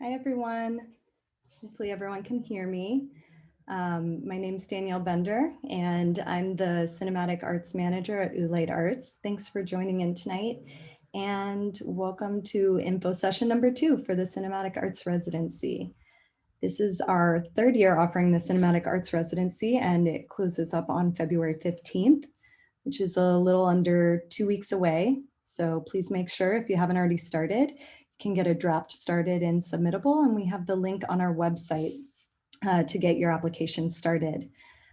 Hi, everyone. Hopefully everyone can hear me. My name's Danielle Bender, and I'm the Cinematic Arts Manager at Oolite Arts. Thanks for joining in tonight, and welcome to info session number 2 for the Cinematic Arts Residency. This is our third year offering the Cinematic Arts Residency, and it closes up on February 15th, which is a little under 2 weeks away. So please make sure, if you haven't already started, you can get a draft started and submittable, and we have the link on our website to get your application started.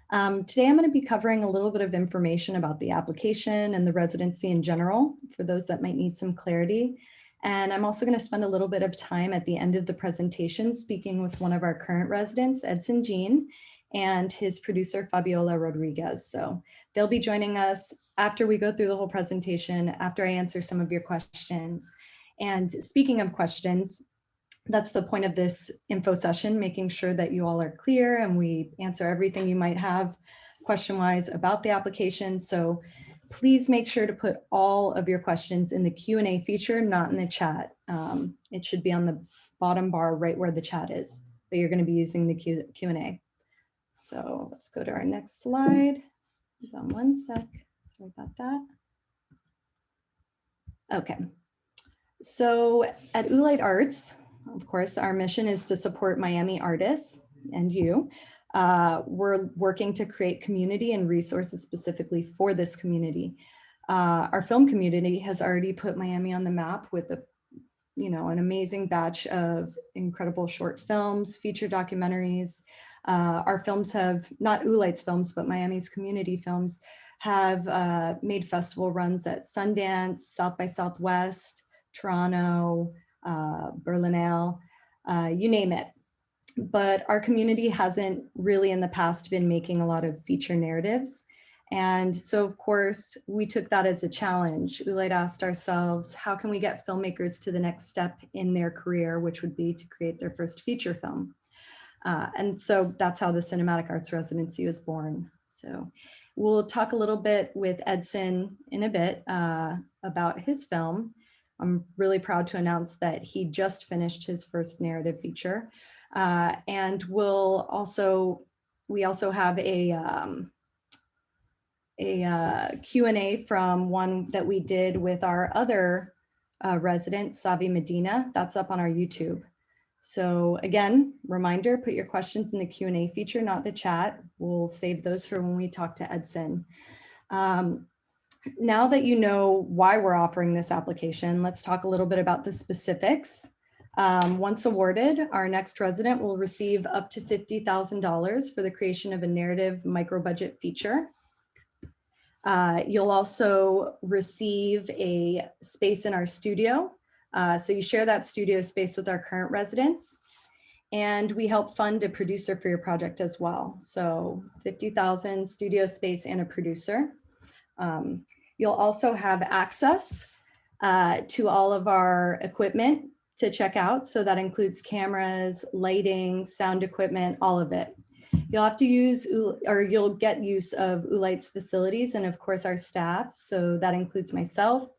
Today, I'm going to be covering a little bit of information about the application and the residency in general for those that might need some clarity. And I'm also going to spend a little bit of time at the end of the presentation speaking with one of our current residents, Edson and his producer, Fabiola Rodriguez. So they'll be joining us after we go through the whole presentation, after I answer some of your questions. And speaking of questions, that's the point of this info session, making sure that you all are clear and we answer everything you might have question-wise about the application. So please make sure to put all of your questions in the Q&A feature, not in the chat. It should be on the bottom bar right where the chat is, but you're going to be using the Q&A. So let's go to our next slide. Hold on one sec. Sorry about that. Okay. So at Oolite Arts, of course, our mission is to support Miami artists and you. We're working to create community and resources specifically for this community. Our film community has already put Miami on the map with an amazing batch of incredible short films, feature documentaries. Our films have, not Oolite's films, but Miami's community films have made festival runs at Sundance, South by Southwest, Toronto, Berlinale, you name it. But our community hasn't really in the past been making a lot of feature narratives. And so, of course, we took that as a challenge. Oolite asked ourselves, how can we get filmmakers to the next step in their career, which would be to create their first feature film? And so that's how the Cinematic Arts Residency was born. So we'll talk a little bit with Edson in a bit about his film. I'm really proud to announce that he just finished his first narrative feature. And we also have a Q&A from one that we did with our other resident, Savi Medina. That's up on our YouTube. So again, reminder, put your questions in the Q&A feature, not the chat. We'll save those for when we talk to Edson. Now that you know why we're offering this application, let's talk a little bit about the specifics. Once awarded, our next resident will receive up to $50,000 for the creation of a narrative micro-budget feature. You'll also receive a space in our studio. So you share that studio space with our current residents, and we help fund a producer for your project as well. So 50,000 studio space and a producer. You'll also have access to all of our equipment to check out. So that includes cameras, lighting, sound equipment, all of it. You'll have to use, or you'll get use of Oolite's facilities and of course our staff. So that includes myself,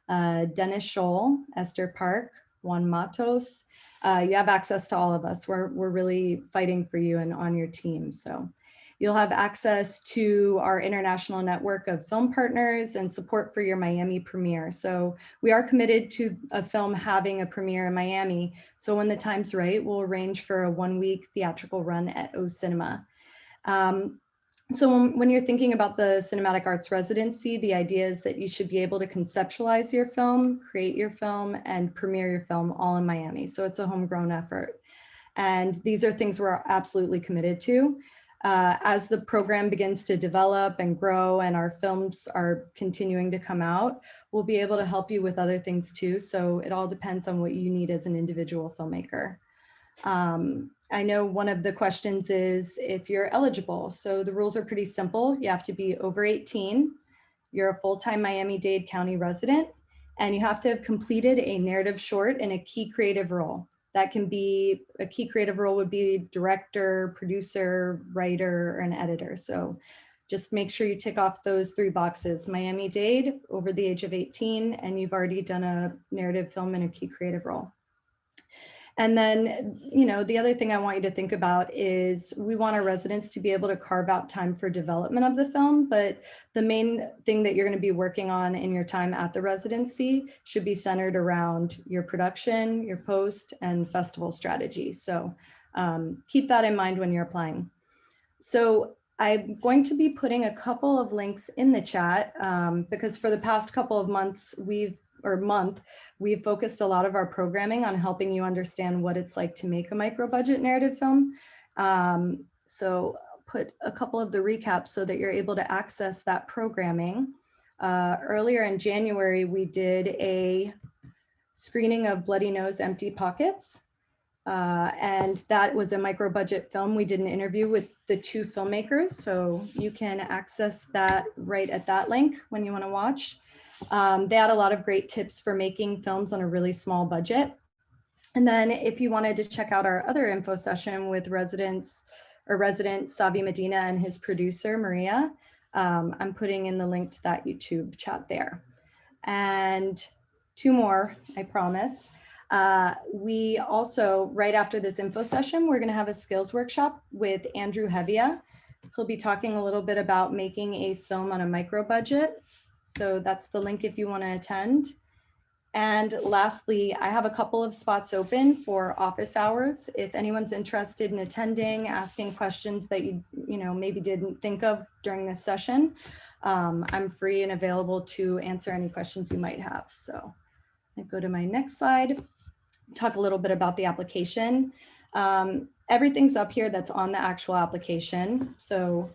Dennis Scholl, Esther Park, Juan Matos. You have access to all of us. We're really fighting for you and on your team. So you'll have access to our international network of film partners and support for your Miami premiere. So we are committed to a film having a premiere in Miami. So when the time's right, we'll arrange for a 1-week theatrical run at O Cinema. So when you're thinking about the Cinematic Arts Residency, the idea is that you should be able to conceptualize your film, create your film, and premiere your film all in Miami. So it's a homegrown effort. And these are things we're absolutely committed to. As the program begins to develop and grow and our films are continuing to come out, we'll be able to help you with other things too. So it all depends on what you need as an individual filmmaker. I know one of the questions is if you're eligible. So the rules are pretty simple. You have to be over 18. You're a full-time Miami-Dade County resident, and you have to have completed a narrative short in a key creative role. That can be, a key creative role would be director, producer, writer, or an editor. So just make sure you tick off those 3 boxes: Miami-Dade, over the age of 18, and you've already done a narrative film in a key creative role. And then, the other thing I want you to think about is we want our residents to be able to carve out time for development of the film, but the main thing that you're going to be working on in your time at the residency should be centered around your production, your post, and festival strategy. So keep that in mind when you're applying. So I'm going to be putting a couple of links in the chat because for the past couple of months, we've focused a lot of our programming on helping you understand what it's like to make a micro budget narrative film. So I'll put a couple of the recaps so that you're able to access that programming. Earlier in January, we did a screening of Bloody Nose, Empty Pockets. And that was a micro budget film. We did an interview with the two filmmakers, so you can access that right at that link when you want to watch. They had a lot of great tips for making films on a really small budget. And then if you wanted to check out our other info session with resident Savi Medina and his producer, Maria, I'm putting in the link to that YouTube chat there. And two more, I promise. We also, right after this info session, we're going to have a skills workshop with Andrew Hevia. He'll be talking a little bit about making a film on a micro budget. So that's the link if you want to attend. And lastly, I have a couple of spots open for office hours. If anyone's interested in attending, asking questions that you maybe didn't think of during this session, I'm free and available to answer any questions you might have. So I go to my next slide, talk a little bit about the application. Everything's up here that's on the actual application. So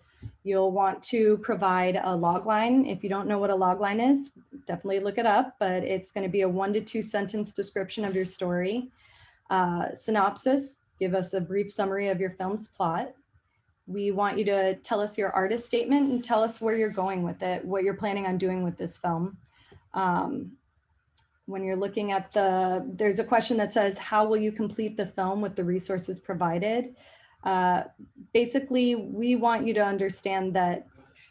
you'll want to provide a logline. If you don't know what a logline is, definitely look it up, but it's going to be a 1 to 2 sentence description of your story. Synopsis, give us a brief summary of your film's plot. We want you to tell us your artist statement and tell us where you're going with it, what you're planning on doing with this film. When you're looking at there's a question that says, how will you complete the film with the resources provided? Basically, we want you to understand that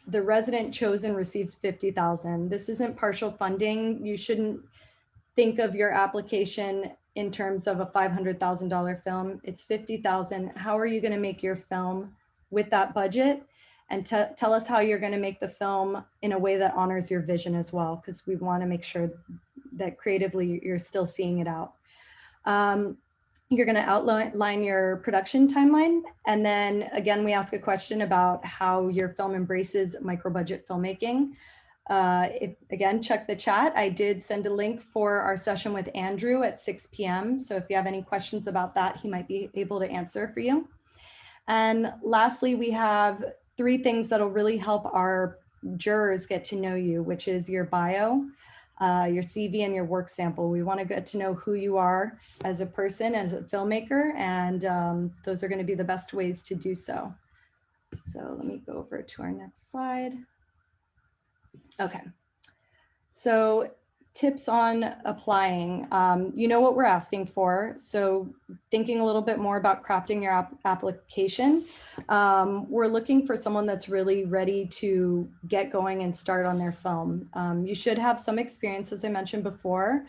the resident chosen receives $50,000. This isn't partial funding. You shouldn't think of your application in terms of a $500,000 film. It's $50,000. How are you going to make your film with that budget? And tell us how you're going to make the film in a way that honors your vision as well, because we want to make sure that creatively you're still seeing it out. You're going to outline your production timeline. And then again, we ask a question about how your film embraces micro budget filmmaking. Again, check the chat. I did send a link for our session with Andrew at 6 p.m. So if you have any questions about that, he might be able to answer for you. And lastly, we have 3 things that'll really help our jurors get to know you, which is your bio, your CV, and your work sample. We want to get to know who you are as a person, as a filmmaker, and those are going to be the best ways to do so. So let me go over to our next slide. Okay, so tips on applying. You know what we're asking for, so thinking a little bit more about crafting your application. We're looking for someone that's really ready to get going and start on their film. You should have some experience, as I mentioned before,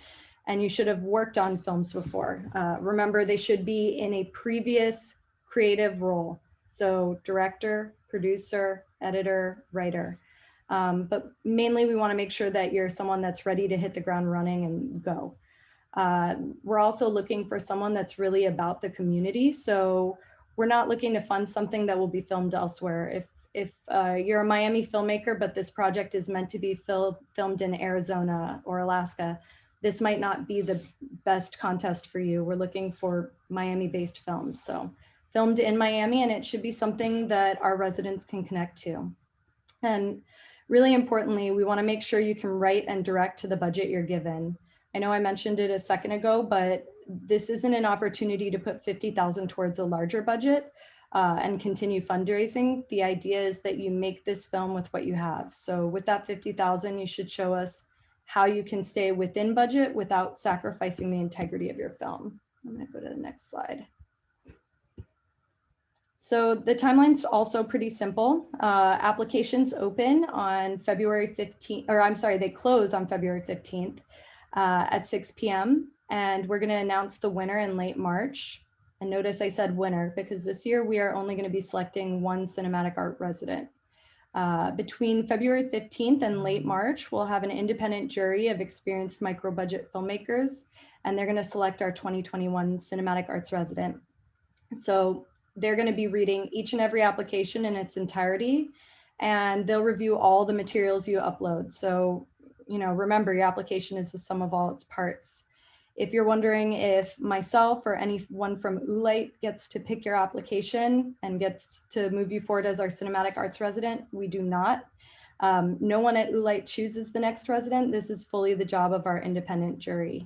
and you should have worked on films before. Remember, they should be in a previous creative role. So director, producer, editor, writer. But mainly we want to make sure that you're someone that's ready to hit the ground running and go. We're also looking for someone that's really about the community. So we're not looking to fund something that will be filmed elsewhere. If you're a Miami filmmaker, but this project is meant to be filmed in Arizona or Alaska, this might not be the best contest for you. We're looking for Miami-based films. So filmed in Miami, and it should be something that our residents can connect to. And really importantly, we want to make sure you can write and direct to the budget you're given. I know I mentioned it a second ago, but this isn't an opportunity to put $50,000 towards a larger budget and continue fundraising. The idea is that you make this film with what you have. So with that $50,000, you should show us how you can stay within budget without sacrificing the integrity of your film. I'm going to go to the next slide. So the timeline's also pretty simple. Applications open on February 15th, or I'm sorry, they close on February 15th at 6 p.m. and we're going to announce the winner in late March. And notice I said winner because this year we are only going to be selecting one cinematic art resident. Between February 15th and late March, we'll have an independent jury of experienced micro-budget filmmakers, and they're going to select our 2021 Cinematic Arts resident. So they're going to be reading each and every application in its entirety, and they'll review all the materials you upload. So, you know, remember your application is the sum of all its parts. If you're wondering if myself or anyone from Oolite gets to pick your application and gets to move you forward as our Cinematic Arts resident, we do not. No one at Oolite chooses the next resident. This is fully the job of our independent jury.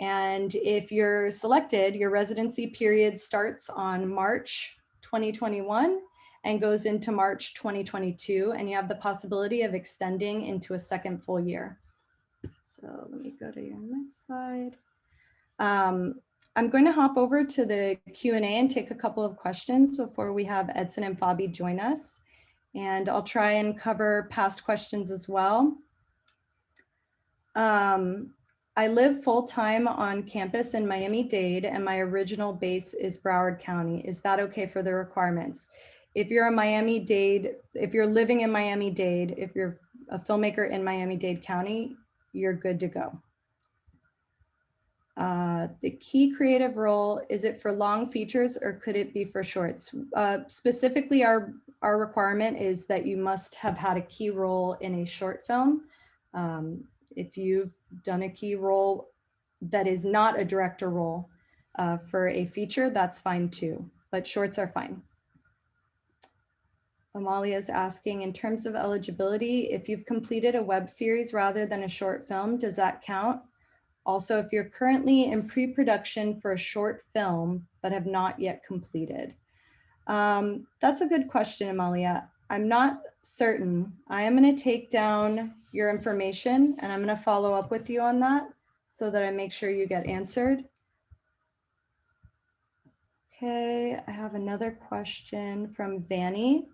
And if you're selected, your residency period starts on March 2021 and goes into March 2022, and you have the possibility of extending into a second full year. So let me go to your next slide. I'm going to hop over to the Q&A and take a couple of questions before we have Edson and Fabi join us. And I'll try and cover past questions as well. I live full-time on campus in Miami-Dade, and my original base is Broward County. Is that okay for the requirements? If you're a Miami-Dade, if you're living in Miami-Dade, if you're a filmmaker in Miami-Dade County, you're good to go. The key creative role, is it for long features or could it be for shorts? Specifically, our requirement is that you must have had a key role in a short film. If you've done a key role that is not a director role for a feature, that's fine too, but shorts are fine. Amalia is asking, in terms of eligibility, if you've completed a web series rather than a short film, does that count? Also, if you're currently in pre-production for a short film, but have not yet completed. That's a good question, Amalia. I'm not certain. I am going to take down your information and I'm going to follow up with you on that so that I make sure you get answered. Okay, I have another question from Vanny.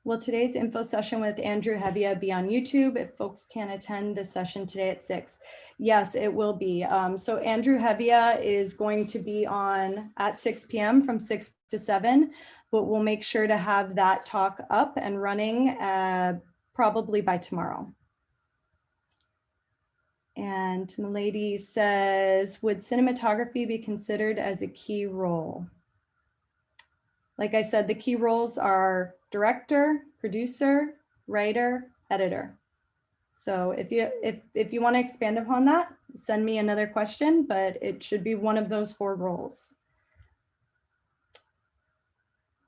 Will today's info session with Andrew Hevia be on YouTube if folks can't attend the session today at 6? Yes, it will be. So Andrew Hevia is going to be on at 6 p.m. from 6 to 7, but we'll make sure to have that talk up and running probably by tomorrow. And Milady says, would cinematography be considered as a key role? Like I said, the key roles are director, producer, writer, editor. So if you want to expand upon that, send me another question, but it should be one of those 4 roles.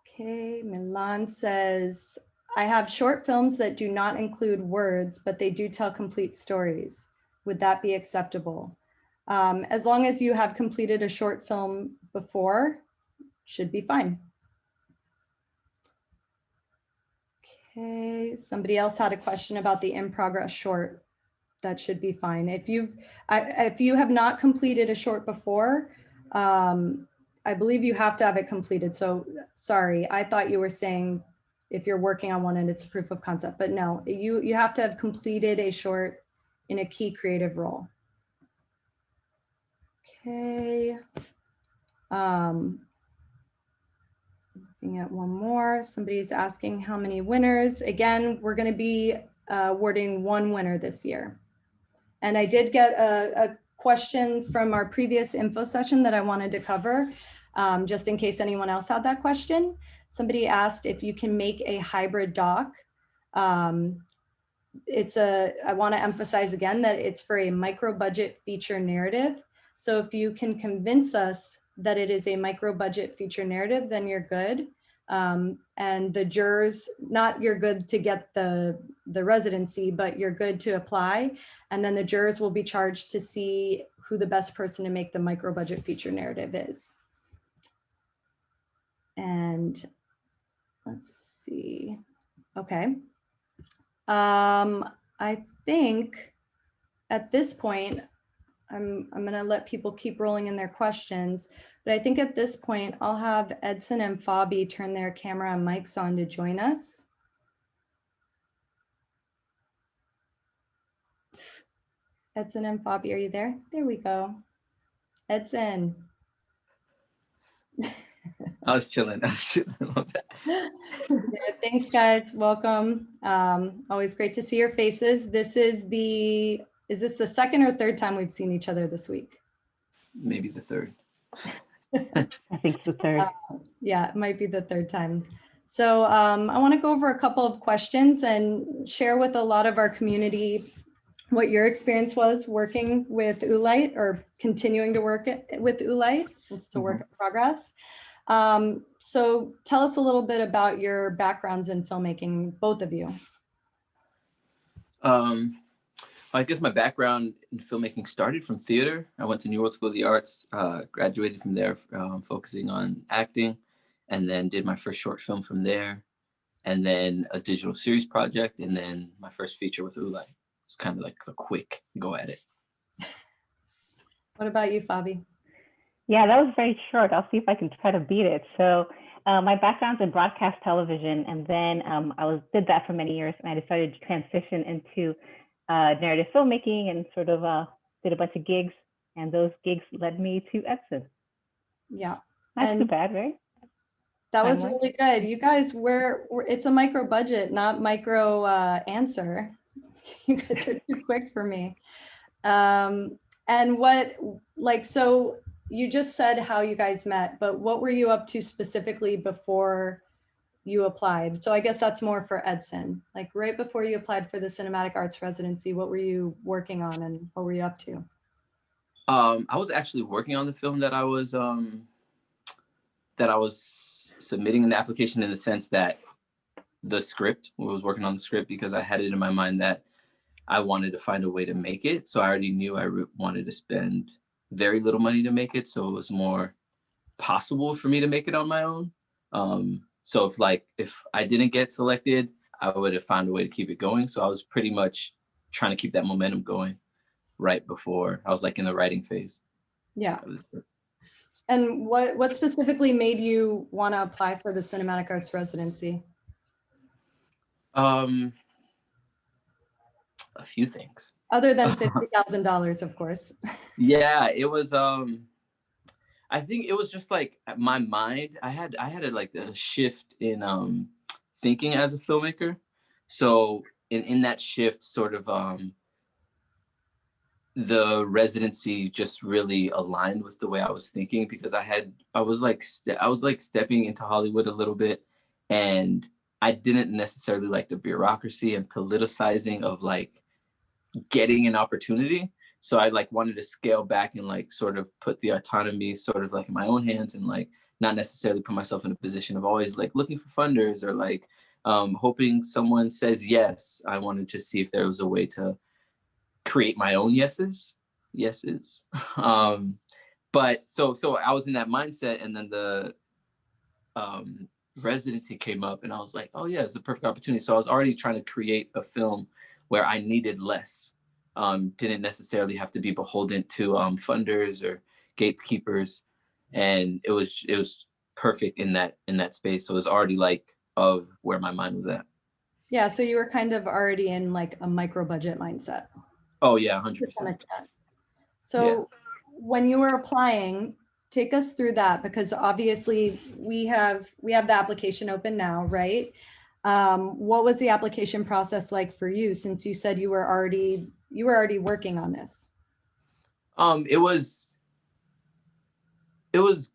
Okay, Milan says, I have short films that do not include words, but they do tell complete stories. Would that be acceptable? As long as you have completed a short film before, should be fine. Okay, somebody else had a question about the in progress short. That should be fine. If you have not completed a short before, I believe you have to have it completed. So sorry, I thought you were saying if you're working on one and it's proof of concept, but no, you have to have completed a short in a key creative role. Okay. Looking at one more, somebody's asking how many winners. Again, we're going to be awarding 1 winner this year. And I did get a question from our previous info session that I wanted to cover, just in case anyone else had that question. Somebody asked if you can make a hybrid doc. I want to emphasize again that it's for a micro budget feature narrative. So if you can convince us that it is a micro budget feature narrative, then you're good. And the jurors, not you're good to get the residency, but you're good to apply. And then the jurors will be charged to see who the best person to make the micro budget feature narrative is. And let's see. Okay. I think at this point, I'm going to let people keep rolling in their questions, but I think at this point, I'll have Edson and Fabi turn their camera and mics on to join us. Edson and Fabi, are you there? There we go. Edson. I was chilling. I was chilling a little bit. Yeah, thanks, guys. Welcome. Always great to see your faces. Is this the second or third time we've seen each other this week? Maybe the third. I think it's the third. Yeah, it might be the third time. So I want to go over a couple of questions and share with a lot of our community what your experience was working with Oolite or continuing to work with Oolite, since it's a work in progress. So tell us a little bit about your backgrounds in filmmaking, both of you. I guess my background in filmmaking started from theater. I went to New York School of the Arts, graduated from there, focusing on acting, and then did my first short film from there, and then a digital series project, and then my first feature with Oolite. It's kind of like a quick go at it. What about you, Fabi? Yeah, that was very short. I'll see if I can try to beat it. So my background's in broadcast television, and then did that for many years, and I decided to transition into narrative filmmaking and sort of did a bunch of gigs, and those gigs led me to Edson. Yeah. Not too bad, right? That was really good. You guys it's a micro budget, not micro answer. You guys are too quick for me. And so you just said how you guys met, but what were you up to specifically before you applied? So I guess that's more for Edson. Like right before you applied for the Cinematic Arts Residency, what were you working on and what were you up to? I was actually working on the film that I was submitting an application, in the sense that the script, I was working on the script because I had it in my mind that I wanted to find a way to make it. So I already knew I wanted to spend very little money to make it. So it was more possible for me to make it on my own. So if I didn't get selected, I would have found a way to keep it going. So I was pretty much trying to keep that momentum going right before I was like in the writing phase. Yeah. And what specifically made you want to apply for the Cinematic Arts Residency? A few things. Other than $50,000, of course. Yeah, it was. I think it was just like my mind. I had a shift in thinking as a filmmaker. So in that shift, sort of the residency just really aligned with the way I was thinking, because I was like stepping into Hollywood a little bit, and I didn't necessarily like the bureaucracy and politicizing of like getting an opportunity. So I like wanted to scale back and like sort of put the autonomy sort of like in my own hands, and like not necessarily put myself in a position of always like looking for funders or like hoping someone says yes. I wanted to see if there was a way to create my own yeses. But so I was in that mindset, and then the residency came up, and I was like, oh yeah, it's a perfect opportunity. So I was already trying to create a film where I needed less. Didn't necessarily have to be beholden to funders or gatekeepers, and it was perfect in that space. So it was already like of where my mind was at. Yeah, so you were kind of already in like a micro budget mindset. Oh yeah, 100%. So when you were applying, take us through that, because obviously we have the application open now, right? What was the application process like for you, since you said you were already working on this? It was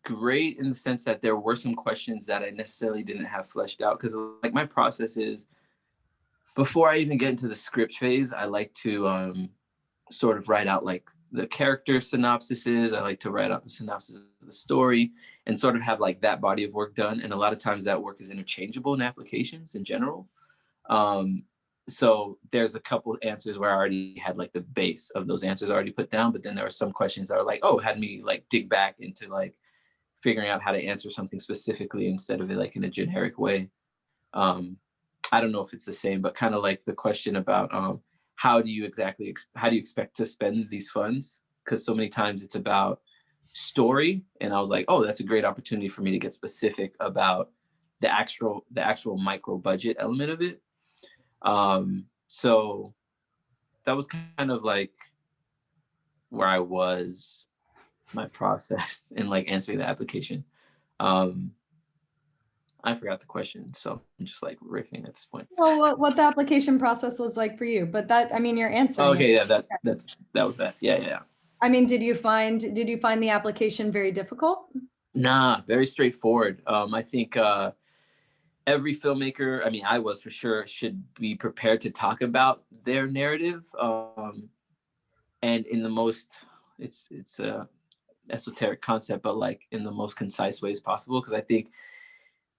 great in the sense that there were some questions that I necessarily didn't have fleshed out, because like my process is, before I even get into the script phase, I like to sort of write out like the character synopsises. I like to write out the synopsis of the story and sort of have like that body of work done. And a lot of times that work is interchangeable in applications in general. So there's a couple answers where I already had like the base of those answers already put down, but then there are some questions that are like, oh, had me like dig back into like figuring out how to answer something specifically instead of it like in a generic way. I don't know if it's the same, but kind of like the question about how do you expect to spend these funds? Because so many times it's about story, and I was like, oh, that's a great opportunity for me to get specific about the actual micro budget element of it. So that was kind of like where I was my process in like answering the application. I forgot the question, so I'm just like riffing at this point. Well, what the application process was like for you, but that, I mean, you're answering Okay, it. yeah, that was that. Yeah. I mean, did you find the application very difficult? Nah, very straightforward. I think every filmmaker, I mean, I was for sure, should be prepared to talk about their narrative, and in the most, it's a esoteric concept, but like in the most concise ways possible. Because I think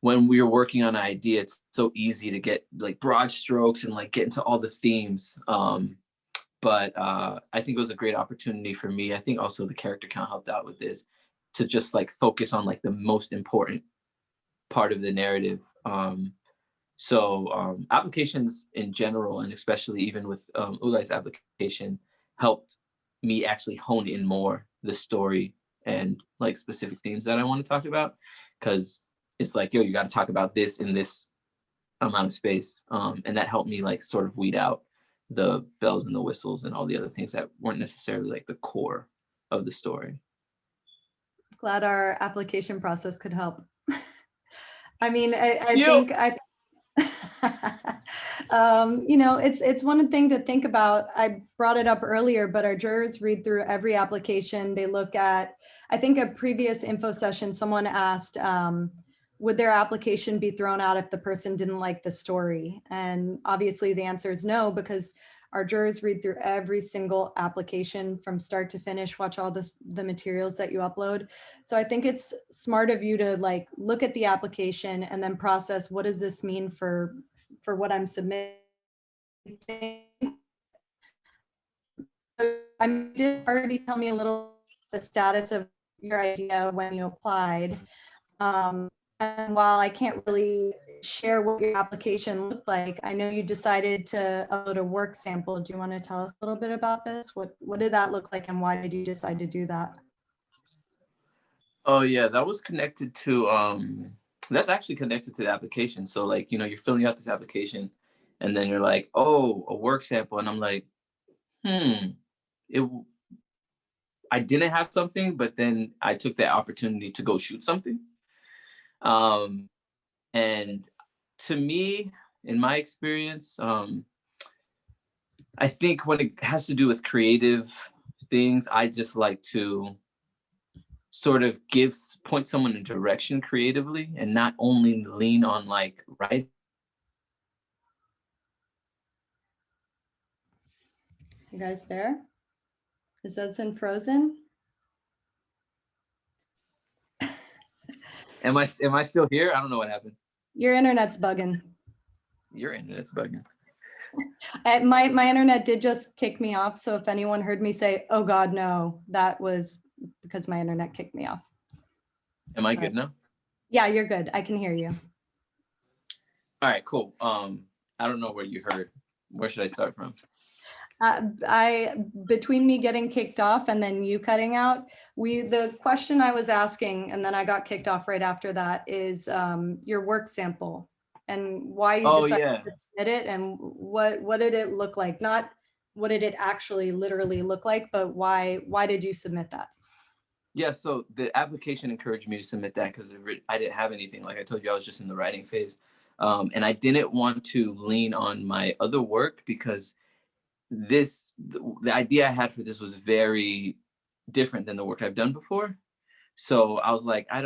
when we're working on an idea, it's so easy to get like broad strokes and like get into all the themes. But I think it was a great opportunity for me. I think also the character count helped out with this, to just like focus on like the most important part of the narrative. So applications in general, and especially even with Oolite's application, helped me actually hone in more the story and like specific themes that I want to talk about. Because it's like, yo, you got to talk about this in this amount of space. And that helped me like sort of weed out the bells and the whistles and all the other things that weren't necessarily like the core of the story. Glad our application process could help. I mean, I Yep. think you know, it's one thing to think about. I brought it up earlier, but our jurors read through every application. They look at, I think a previous info session, someone asked, would their application be thrown out if the person didn't like the story? And obviously the answer is no, because our jurors read through every single application from start to finish, watch all the materials that you upload. So I think it's smart of you to like look at the application and then process, what does this mean for what I'm submitting? I mean, did already tell me a little the status of your idea when you applied. And while I can't really share what your application looked like, I know you decided to upload a work sample. Do you want to tell us a little bit about this? What did that look like and why did you decide to do that? Oh yeah, that was connected to that's actually connected to the application. So like, you know, you're filling out this application and then you're like, oh, a work sample. And I'm like, it I didn't have something, but then I took that opportunity to go shoot something. And to me, in my experience, I think when it has to do with creative things, I just like to sort of point someone in direction creatively and not only lean on like right. You guys there? Is Edson frozen? Am I still here? I don't know what happened. Your internet's bugging. Your internet's bugging. My internet did just kick me off. So if anyone heard me say, oh God, no, that was because my internet kicked me off. Am I good now? Yeah, you're good. I can hear you. All right, cool. I don't know where you heard. Where should I start from? Between me getting kicked off and then you cutting out, the question I was asking, and then I got kicked off right after that, is your work sample and why you decided to submit it and what did it look like? Not what did it actually literally look like, but why did you submit that? Yeah, so the application encouraged me to submit that because I didn't have anything. Like I told you, I was just in the writing phase. And I didn't want to lean on my other work because the idea I had for this was very different than the work I've done before. So I was like, I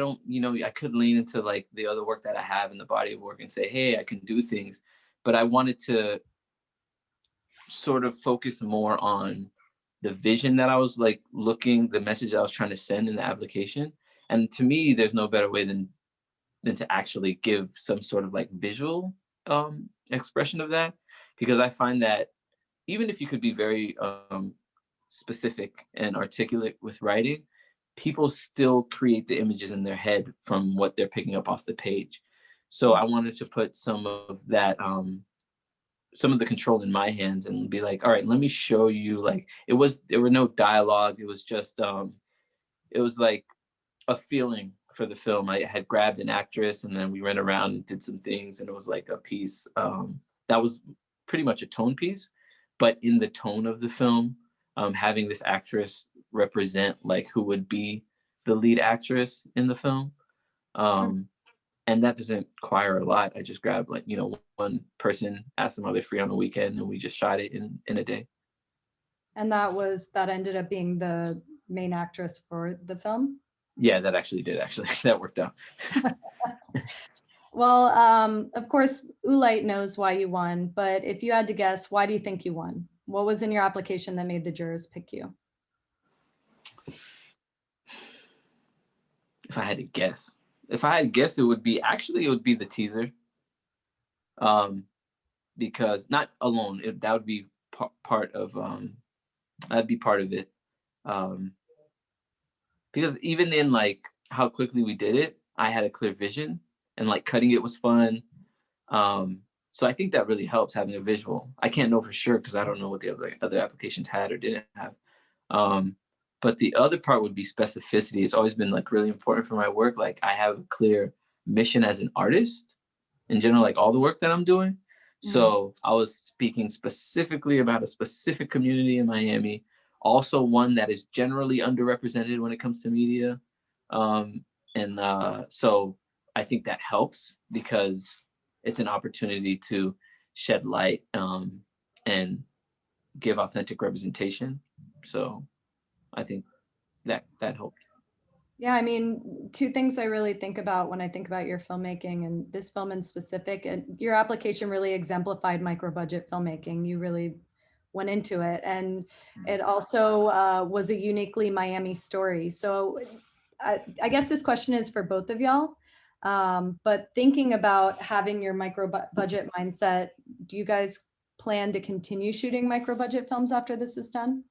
could lean into like the other work that I have in the body of work and say, hey, I can do things. But I wanted to sort of focus more on the vision that I was like the message I was trying to send in the application. And to me, there's no better way than to actually give some sort of like visual expression of that. Because I find that even if you could be very specific and articulate with writing, people still create the images in their head from what they're picking up off the page. So I wanted to put some of that, some of the control in my hands and be like, all right, let me show you. Like there were no dialogue. It was just, it was like a feeling for the film. I had grabbed an actress and then we ran around and did some things, and it was like a piece that was pretty much a tone piece, but in the tone of the film, having this actress represent like who would be the lead actress in the film. And that doesn't require a lot. I just grabbed like, you know, one person, asked them are they free on the weekend, and we just shot it in a day. And that ended up being the main actress for the film? Yeah, that actually. That worked out. Well, of course, Oolite knows why you won, but if you had to guess, why do you think you won? What was in your application that made the jurors pick you? If I had to guess, it would be the teaser. Because not alone, that would be part of that'd be part of it. Because even in like how quickly we did it, I had a clear vision, and like cutting it was fun. So I think that really helps having a visual. I can't know for sure because I don't know what the other applications had or didn't have. But the other part would be specificity. It's always been like really important for my work. Like I have a clear mission as an artist in general, like all the work that I'm doing. So I was speaking specifically about a specific community in Miami, also one that is generally underrepresented when it comes to media. So I think that helps because it's an opportunity to shed light and give authentic representation. So I think that helped. Yeah, I mean, two things I really think about when I think about your filmmaking and this film in specific, and your application really exemplified micro budget filmmaking. You really went into it, and it also was a uniquely Miami story. So I guess this question is for both of y'all, but thinking about having your micro budget mindset, do you guys plan to continue shooting micro budget films after this is done?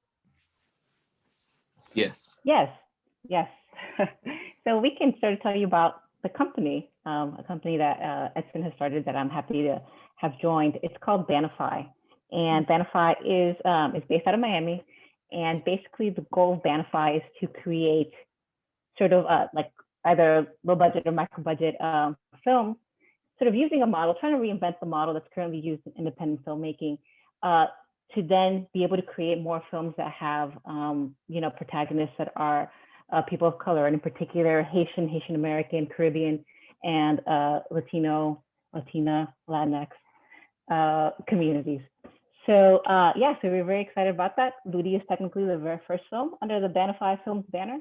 Yes. Yes, yes. So we can sort of tell you about the company, a company that Edson has started that I'm happy to have joined. It's called Banify, and Banify is based out of Miami. And basically, the goal of Banify is to create sort of like either low budget or micro budget film, sort of using a model, trying to reinvent the model that's currently used in independent filmmaking, to then be able to create more films that have, protagonists that are people of color, and in particular, Haitian American, Caribbean, and Latina, Latinx communities. So so we're very excited about that. Ludi is technically the very first film under the Banify Films banner.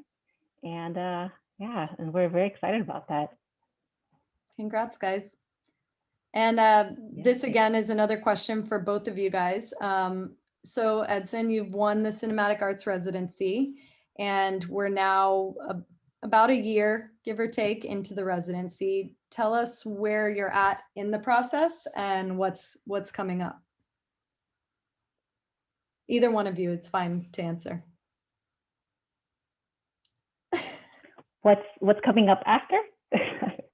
And and we're very excited about that. Congrats, guys. And this again is another question for both of you guys. So Edson, you've won the Cinematic Arts Residency, and we're now about a year, give or take, into the residency. Tell us where you're at in the process and what's coming up. Either one of you, it's fine to answer. What's coming up after?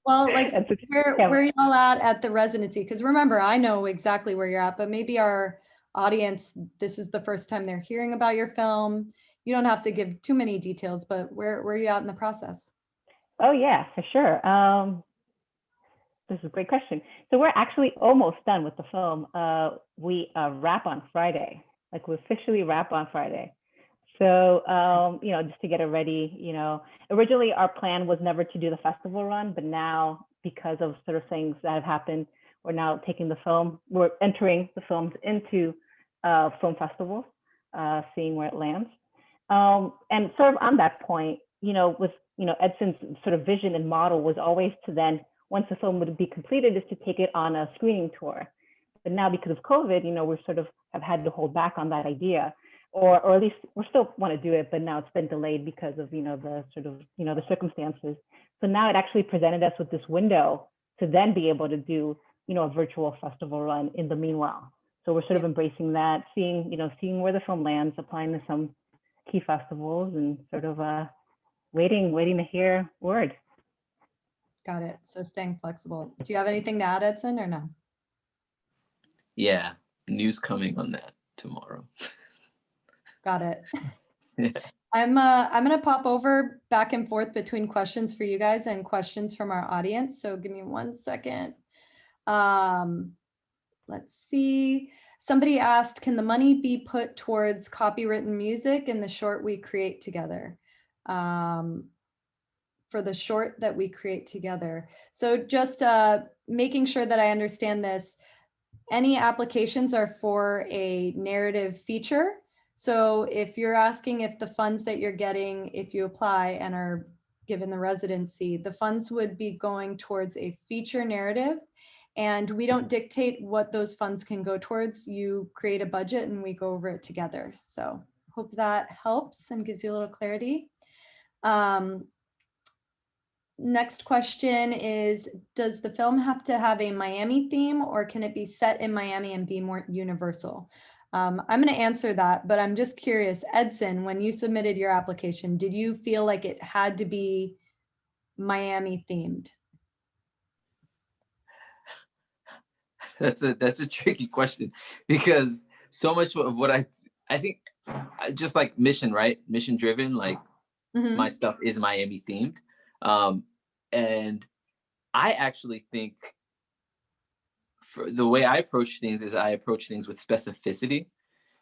Well, like where y'all at the residency? Because remember, I know exactly where you're at, but maybe our audience, this is the first time they're hearing about your film. You don't have to give too many details, but where are you at in the process? Oh yeah, for sure. This is a great question. So we're actually almost done with the film. We wrap on Friday, like we officially wrap on Friday. So, just to get it ready, originally our plan was never to do the festival run, but now because of sort of things that have happened, we're now we're entering the films into film festivals, seeing where it lands. And sort of on that point, Edson's sort of vision and model was always to then, once the film would be completed, is to take it on a screening tour. But now because of COVID, we sort of have had to hold back on that idea. Or at least we still want to do it, but now it's been delayed because of, the sort of, the circumstances. So now it actually presented us with this window to then be able to do, a virtual festival run in the meanwhile. So we're sort of embracing that, seeing where the film lands, applying to some key festivals, and sort of waiting to hear word. Got it. So staying flexible. Do you have anything to add, Edson, or no? Yeah, news coming on that tomorrow. Got it. Yeah. I'm gonna pop over back and forth between questions for you guys and questions from our audience. So give me 1 second. let's see. Somebody asked, can the money be put towards copywritten music in the short we create together? For the short that we create together. So just making sure that I understand this, any applications are for a narrative feature. So if you're asking if the funds that you're getting, if you apply and are given the residency, the funds would be going towards a feature narrative. And we don't dictate what those funds can go towards. You create a budget and we go over it together. So hope that helps and gives you a little clarity. Next question is, does the film have to have a Miami theme or can it be set in Miami and be more universal? I'm going to answer that, but I'm just curious, Edson, when you submitted your application, did you feel like it had to be Miami themed? That's a tricky question, because so much of what I think, just like mission, right? Mission driven, like my stuff is Miami themed. And I actually think for the way I approach things is I approach things with specificity,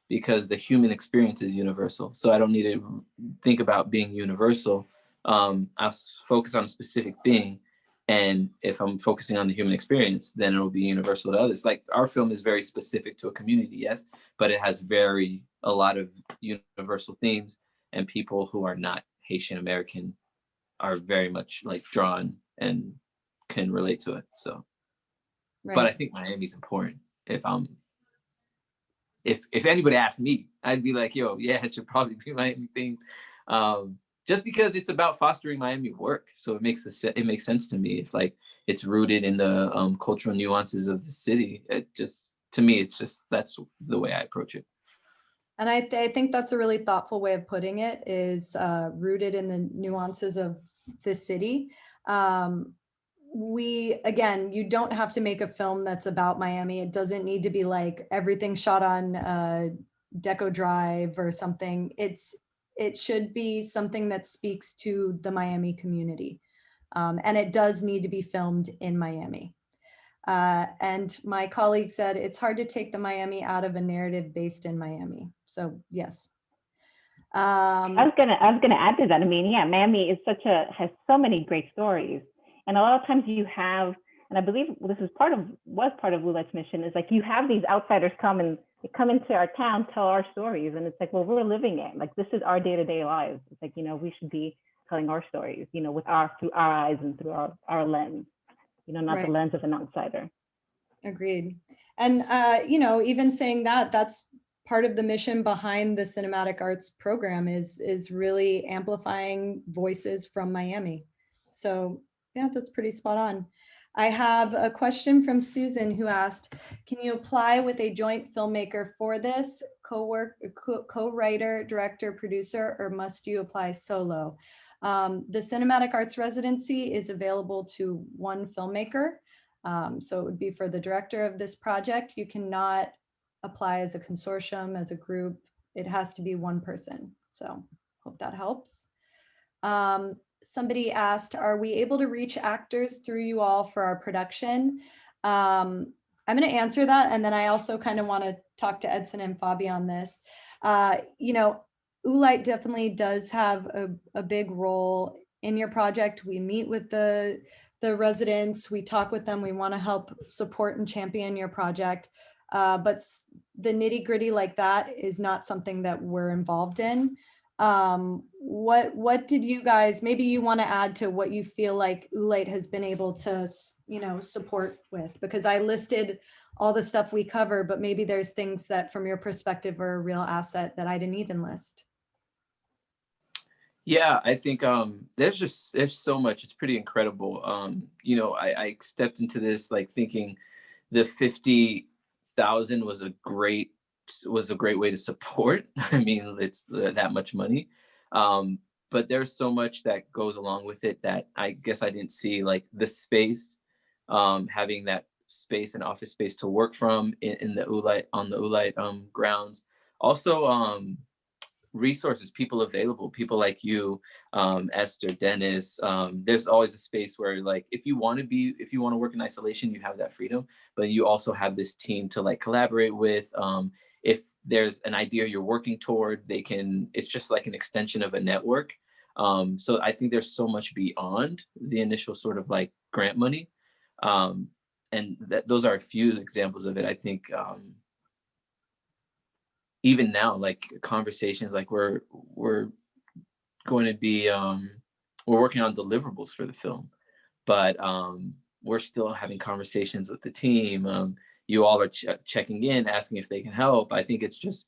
because the human experience is universal. So I don't need to think about being universal. I focus on a specific thing. And if I'm focusing on the human experience, then it'll be universal to others. Like our film is very specific to a community, yes, but it has a lot of universal themes, and people who are not Haitian American are very much like drawn and can relate to it. So, Right. but I think Miami's important. If anybody asked me, I'd be like, yo, yeah, it should probably be Miami thing. Just because it's about fostering Miami work. So it makes sense to me if like it's rooted in the cultural nuances of the city. To me, that's the way I approach it. And I think that's a really thoughtful way of putting it, is rooted in the nuances of the city. Again, you don't have to make a film that's about Miami. It doesn't need to be like everything shot on Deco Drive or something. It should be something that speaks to the Miami community. And it does need to be filmed in Miami. And my colleague said, it's hard to take the Miami out of a narrative based in Miami. So yes. I was gonna add to that. I mean, yeah, Miami has so many great stories, and a lot of times you have, and I believe this was part of Oolite's mission, is like you have these outsiders come into our town, tell our stories, and it's like, well, we're living it. Like this is our day-to-day lives. It's like, we should be telling our stories, through our eyes and through our lens, not Right. the lens of an outsider. Agreed. And even saying that's part of the mission behind the Cinematic Arts program is really amplifying voices from Miami. So yeah, that's pretty spot on. I have a question from Susan, who asked, can you apply with a joint filmmaker for this, co-writer, director, producer, or must you apply solo? The Cinematic Arts Residency is available to one filmmaker. So it would be for the director of this project. You cannot apply as a consortium, as a group. It has to be one person. So hope that helps. Somebody asked, are we able to reach actors through you all for our production? I'm going to answer that. And then I also kind of want to talk to Edson and Fabi on this. Oolite definitely does have a big role in your project. We meet with the residents, we talk with them, we want to help support and champion your project. But the nitty gritty like that is not something that we're involved in. What did you guys, maybe you want to add to what you feel like Oolite has been able to, support with? Because I listed all the stuff we cover, but maybe there's things that from your perspective are a real asset that I didn't even list. Yeah, I think there's so much. It's pretty incredible. I stepped into this like thinking the 50,000 was a great way to support. I mean, it's that much money. But there's so much that goes along with it that I guess I didn't see, like the space, having that space and office space to work from in the Oolite, on the Oolite grounds. Also, resources, people available, people like you, Esther, Dennis. There's always a space where like, if you want to work in isolation, you have that freedom, but you also have this team to like collaborate with. If there's an idea you're working toward, it's just like an extension of a network. So I think there's so much beyond the initial sort of like grant money. And those are a few examples of it. I think even now, like conversations, like we're going to be we're working on deliverables for the film, but we're still having conversations with the team. You all are checking in, asking if they can help. I think it's just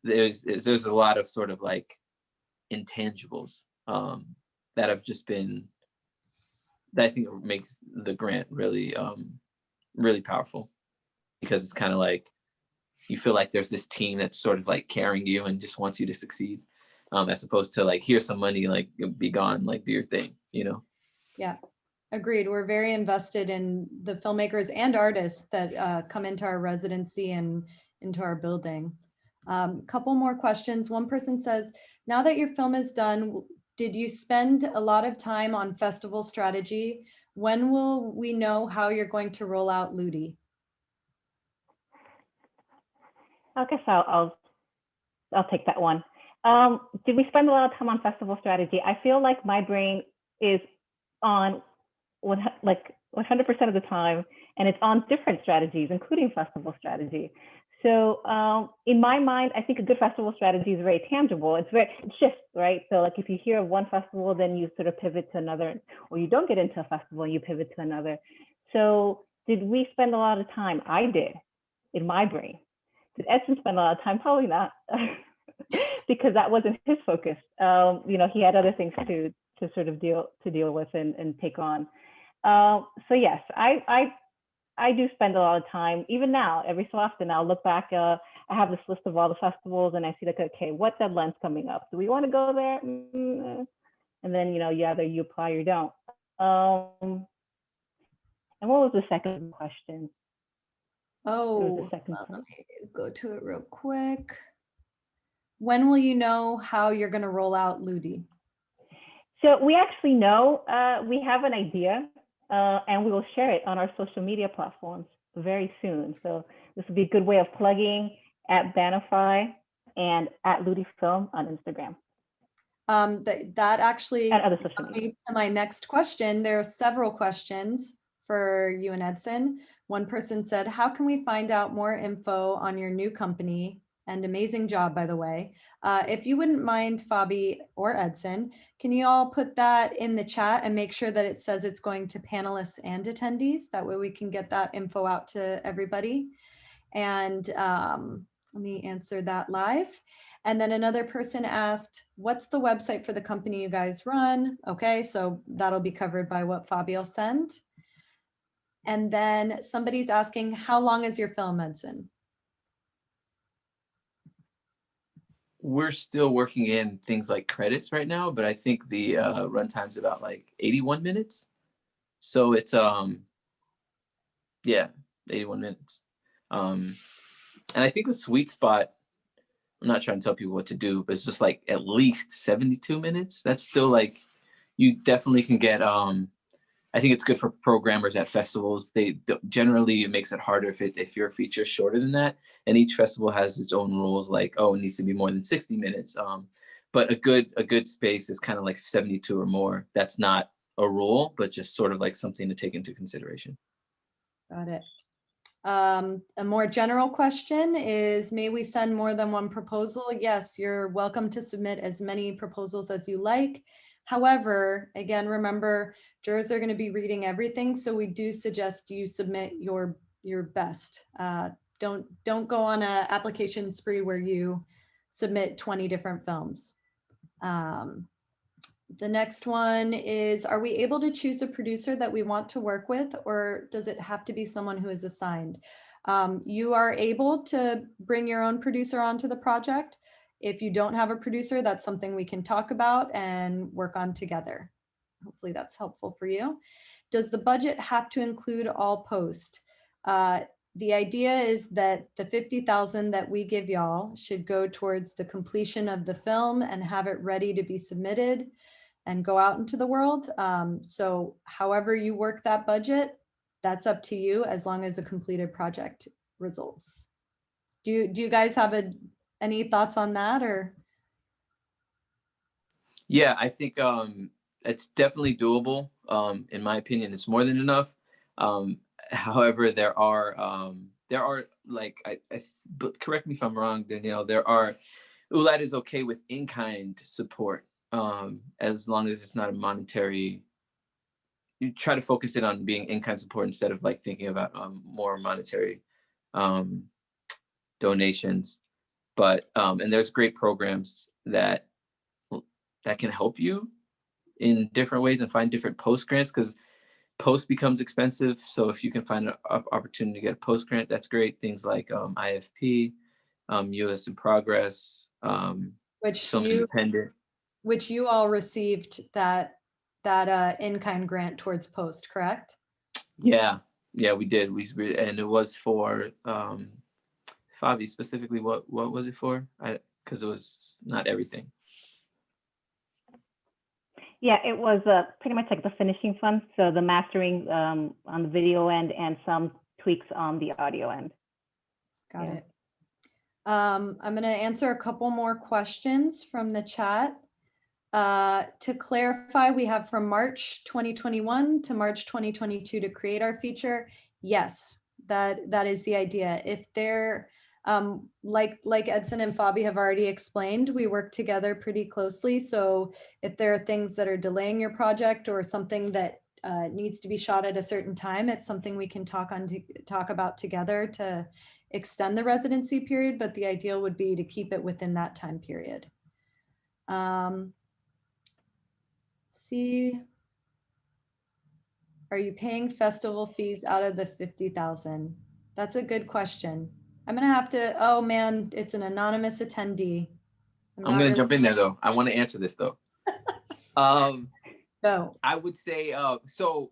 there's a lot of sort of like intangibles that have just been, that I think makes the grant really really powerful, because it's kind of like you feel like there's this team that's sort of like carrying you and just wants you to succeed, as opposed to like, here's some money, like be gone, like do your thing, you know? Yeah, agreed. We're very invested in the filmmakers and artists that come into our residency and into our building. Couple more questions. One person says, now that your film is done, did you spend a lot of time on festival strategy? When will we know how you're going to roll out Ludi? I guess I'll take that one. Did we spend a lot of time on festival strategy? I feel like my brain is on like 100% of the time, and it's on different strategies, including festival strategy. So in my mind, I think a good festival strategy is very tangible. It shifts, right? So like if you hear of one festival, then you sort of pivot to another, or you don't get into a festival and you pivot to another. So did we spend a lot of time? I did, in my brain. Did Edson spend a lot of time? Probably not, because that wasn't his focus. You know, he had other things to sort of deal with and take on. So yes, I do spend a lot of time, even now, every so often I'll look back, I have this list of all the festivals and I see like, okay, what deadline's coming up? Do we want to go there? And then, you know, either you apply or you don't. And what was the second question? Oh, let me go to it real quick. When will you know how you're going to roll out Ludi? So we actually know, we have an idea, and we will share it on our social media platforms very soon. So this will be a good way of plugging at Banify and at Ludi Film on Instagram. That actually and other social media. leads to my next question. There are several questions for you and Edson. One person said, how can we find out more info on your new company? And amazing job, by the way. If you wouldn't mind, Fabi or Edson, can you all put that in the chat and make sure that it says it's going to panelists and attendees? That way we can get that info out to everybody. And let me answer that live. And then another person asked, what's the website for the company you guys run? Okay, so that'll be covered by what Fabio sent. And then somebody's asking, how long is your film, Edson? We're still working in things like credits right now, but I think the runtime's about like 81 minutes. So it's yeah, 81 minutes. And I think the sweet spot, I'm not trying to tell people what to do, but it's just like at least 72 minutes. That's still like, you definitely can get, I think it's good for programmers at festivals. Generally, it makes it harder if your feature is shorter than that. And each festival has its own rules, like, oh, it needs to be more than 60 minutes. But a good space is kind of like 72 or more. That's not a rule, but just sort of like something to take into consideration. Got it. A more general question is, may we send more than one proposal? Yes, you're welcome to submit as many proposals as you like. However, again, remember, jurors are going to be reading everything, so we do suggest you submit your best. Don't go on an application spree where you submit 20 different films. The next one is, are we able to choose a producer that we want to work with, or does it have to be someone who is assigned? You are able to bring your own producer onto the project. If you don't have a producer, that's something we can talk about and work on together. Hopefully that's helpful for you. Does the budget have to include all post? the idea is that the 50,000 that we give y'all should go towards the completion of the film and have it ready to be submitted and go out into the world. So however you work that budget, that's up to you as long as a completed project results. Do you guys have any thoughts on that or? Yeah, I think it's definitely doable. In my opinion, it's more than enough. However, there are like but correct me if I'm wrong, Danielle. Oolite is okay with in-kind support as long as it's not a monetary. You try to focus it on being in-kind support instead of like thinking about more monetary um, donations. But and there's great programs that can help you in different ways and find different post grants, because post becomes expensive. So if you can find an opportunity to get a post grant, that's great. Things like IFP, US in Progress, Which Film Independent. which you all received that in-kind grant towards post, correct? Yeah, we did. And it was for Fabi specifically. What was it for? Because it was not everything. Yeah, it was pretty much like the finishing fund. So the mastering on the video end and some tweaks on the audio end. Got it. I'm going to answer a couple more questions from the chat. To clarify, we have from March 2021 to March 2022 to create our feature. Yes, that is the idea. If they're like Edson and Fabi have already explained, we work together pretty closely. So if there are things that are delaying your project or something that needs to be shot at a certain time, it's something we can talk about together to extend the residency period, but the ideal would be to keep it within that time period. See, are you paying festival fees out of the 50,000? That's a good question. I'm gonna have to, oh man, it's an anonymous attendee. I'm gonna jump in there though. I want to answer this though. Go. I would say so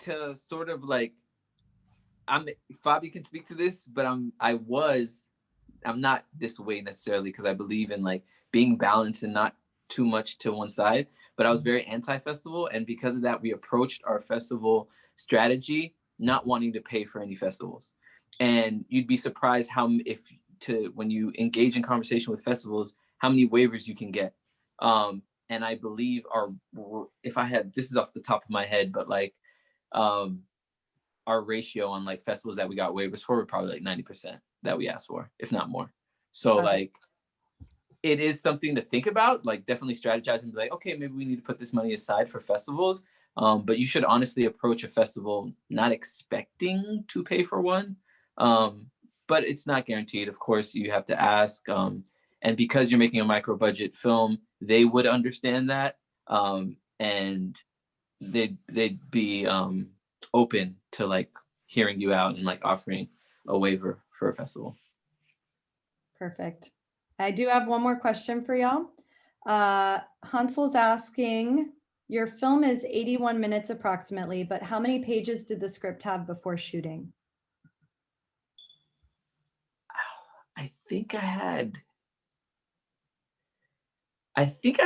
to sort of like Fabi can speak to this, but I'm not this way necessarily, because I believe in like being balanced and not too much to one side. But I was very anti-festival, and because of that, we approached our festival strategy not wanting to pay for any festivals. And you'd be surprised when you engage in conversation with festivals, how many waivers you can get. And I believe this is off the top of my head, but like our ratio on like festivals that we got waivers for were probably like 90% that we asked for, if not more. So like it is something to think about, like definitely strategize and be like, okay, maybe we need to put this money aside for festivals. But you should honestly approach a festival not expecting to pay for one. But it's not guaranteed. Of course, you have to ask. And because you're making a micro budget film, they would understand that. And they'd be open to like hearing you out and like offering a waiver for a festival. Perfect. I do have one more question for y'all. Hansel's asking, your film is 81 minutes approximately, but how many pages did the script have before shooting? I think I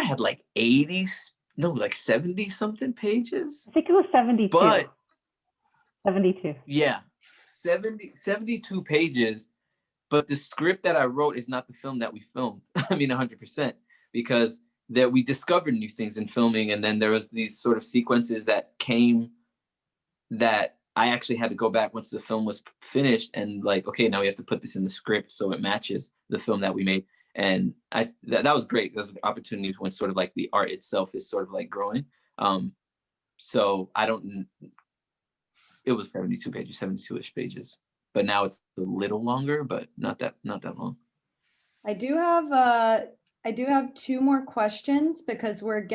had like 80, no, like 70 something pages. I think it was 72. But 72. Yeah, 72 pages. But the script that I wrote is not the film that we filmed. I mean, 100%, because that we discovered new things in filming. And then there was these sort of sequences that came that I actually had to go back once the film was finished and like, okay, now we have to put this in the script so it matches the film that we made. And that was great. Those opportunities when sort of like the art itself is sort of like growing. So it was 72 pages, 72-ish pages. But now it's a little longer, but not that long. I do have two more questions because we're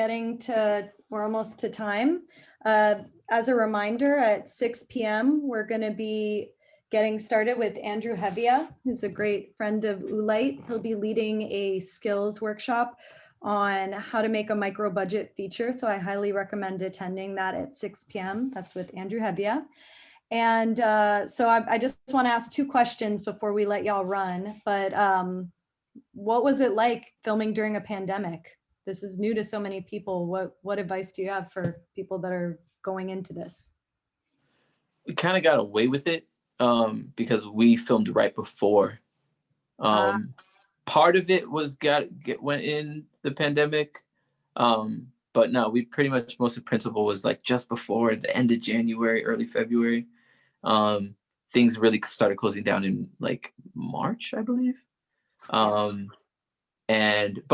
almost to time. As a reminder, at 6 p.m., we're going to be getting started with Andrew Hevia, who's a great friend of Oolite. He'll be leading a skills workshop on how to make a micro budget feature. So I highly recommend attending that at 6 p.m. That's with Andrew Hevia. And so I just want to ask 2 questions before we let y'all run. But what was it like filming during a pandemic? This is new to so many people. What advice do you have for people that are going into this? We kind of got away with it because we filmed right before. Part of it was went in the pandemic, but no, we pretty much, most of principal was like just before the end of January, early February. Things really started closing down in like March, I believe. But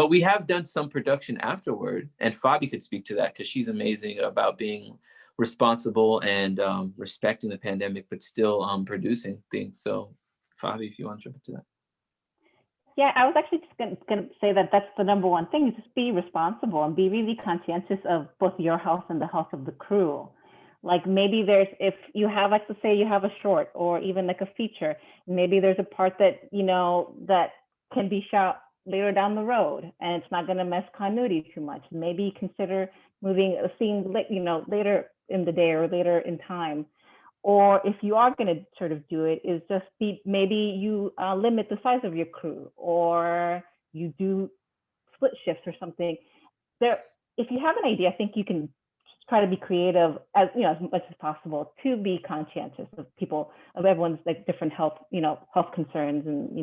we have done some production afterward, and Fabi could speak to that because she's amazing about being responsible and respecting the pandemic, but still producing things. So Fabi, if you want to jump into that. Yeah, I was actually just going to say that that's the number one thing, is just be responsible and be really conscientious of both your health and the health of the crew. Like maybe if you have, like, let's say you have a short or even like a feature, maybe there's a part that, that can be shot later down the road and it's not going to mess continuity too much. Maybe consider moving a scene, later in the day or later in time. Or if you are going to sort of do it, is just maybe you limit the size of your crew, or you do split shifts or something. If you have an idea, I think you can try to be creative as much as possible to be conscientious of everyone's like different health concerns and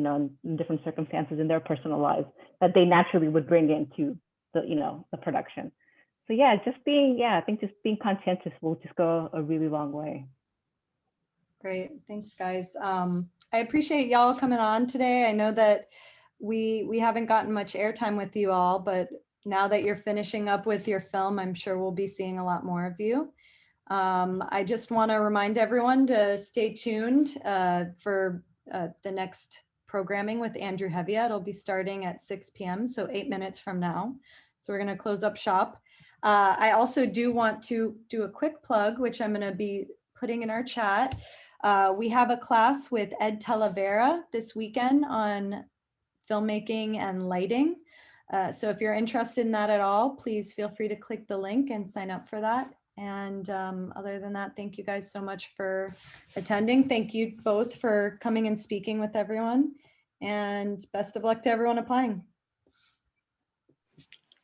in different circumstances in their personal lives that they naturally would bring into the production. So yeah, I think just being conscientious will just go a really long way. Great. Thanks, guys. I appreciate y'all coming on today. I know that we haven't gotten much airtime with you all, but now that you're finishing up with your film, I'm sure we'll be seeing a lot more of you. I just want to remind everyone to stay tuned for the next programming with Andrew Hevia. It'll be starting at 6 p.m., so 8 minutes from now. So we're going to close up shop. I also do want to do a quick plug, which I'm going to be putting in our chat. We have a class with Ed Talavera this weekend on filmmaking and lighting. So if you're interested in that at all, please feel free to click the link and sign up for that. And other than that, thank you guys so much for attending. Thank you both for coming and speaking with everyone. And best of luck to everyone applying.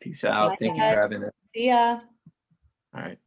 Peace out. Thank you for having us. See ya. All right.